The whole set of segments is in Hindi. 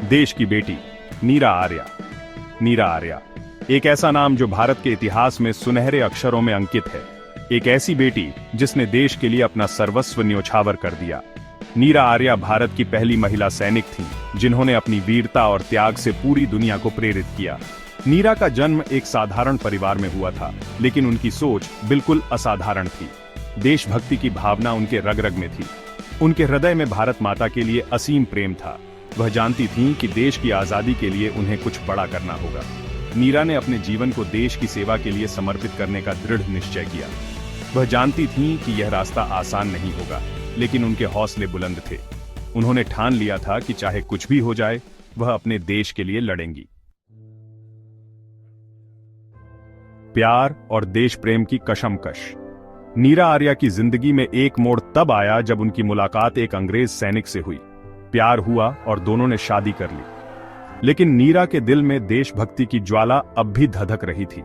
देश की बेटी नीरा आर्या। नीरा आर्या एक ऐसा नाम जो भारत के इतिहास में सुनहरे अक्षरों में अंकित है। एक ऐसी बेटी जिसने देश के लिए अपना सर्वस्व न्योछावर कर दिया। नीरा आर्या भारत की पहली महिला सैनिक थीं, जिन्होंने अपनी वीरता और त्याग से पूरी दुनिया को प्रेरित किया। नीरा का जन्म एक साधारण परिवार में हुआ था, लेकिन उनकी सोच बिल्कुल असाधारण थी। देशभक्ति की भावना उनके रग रग में थी। उनके हृदय में भारत माता के लिए असीम प्रेम था। वह जानती थीं कि देश की आजादी के लिए उन्हें कुछ बड़ा करना होगा। नीरा ने अपने जीवन को देश की सेवा के लिए समर्पित करने का दृढ़ निश्चय किया। वह जानती थीं कि यह रास्ता आसान नहीं होगा, लेकिन उनके हौसले बुलंद थे। उन्होंने ठान लिया था कि चाहे कुछ भी हो जाए, वह अपने देश के लिए लड़ेंगी। प्यार और देश प्रेम की कशमकश। नीरा आर्या की जिंदगी में एक मोड़ तब आया जब उनकी मुलाकात एक अंग्रेज सैनिक से हुई। प्यार हुआ और दोनों ने शादी कर ली, लेकिन नीरा के दिल में देशभक्ति की ज्वाला अब भी धधक रही थी।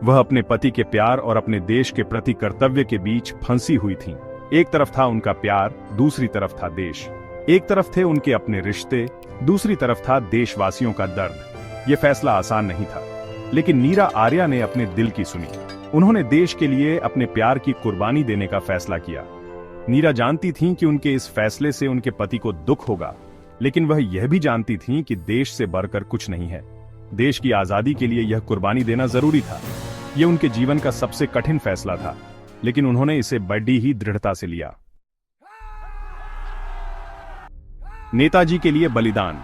वह अपने पति के प्यार और अपने देश के प्रति कर्तव्य के बीच फंसी हुई थीं। एक तरफ था उनका प्यार, दूसरी तरफ था देश। एक तरफ थे उनके अपने रिश्ते, दूसरी तरफ था देशवासियों का दर्द। यह फैसला आसान नहीं था, लेकिन नीरा आर्या ने अपने दिल की सुनी। उन्होंने देश के लिए अपने प्यार की कुर्बानी देने का फैसला किया। नीरा जानती थीं कि उनके इस फैसले से उनके पति को दुख होगा, लेकिन वह यह भी जानती थीं कि देश से बढ़कर कुछ नहीं है। देश की आजादी के लिए यह कुर्बानी देना जरूरी था। यह उनके जीवन का सबसे कठिन फैसला था, लेकिन उन्होंने इसे बड़ी ही दृढ़ता से लिया। नेताजी के लिए बलिदान।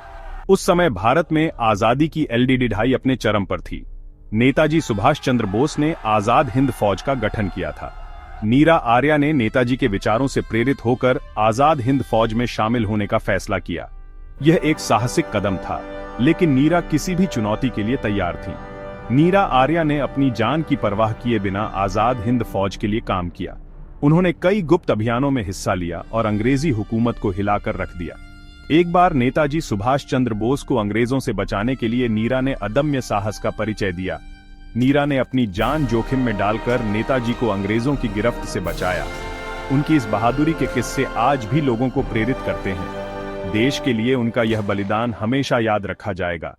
उस समय भारत में आजादी की एलडीडी ढाई अपने चरम पर थी। नेताजी सुभाष चंद्र बोस ने आजाद हिंद फौज का गठन किया था। नीरा आर्या ने नेताजी के विचारों से प्रेरित होकर आजाद हिंद फौज में शामिल होने का फैसला किया। यह एक साहसिक कदम था, लेकिन नीरा किसी भी चुनौती के लिए तैयार थीं। नीरा आर्या ने अपनी जान की परवाह किए बिना आजाद हिंद फौज के लिए काम किया। उन्होंने कई गुप्त अभियानों में हिस्सा लिया और अंग्रेजी हुकूमत को हिलाकर रख दिया। एक बार नेताजी सुभाष चंद्र बोस को अंग्रेजों से बचाने के लिए नीरा ने अदम्य साहस का परिचय दिया। नीरा ने अपनी जान जोखिम में डालकर नेताजी को अंग्रेजों की गिरफ्त से बचाया। उनकी इस बहादुरी के किस्से आज भी लोगों को प्रेरित करते हैं। देश के लिए उनका यह बलिदान हमेशा याद रखा जाएगा।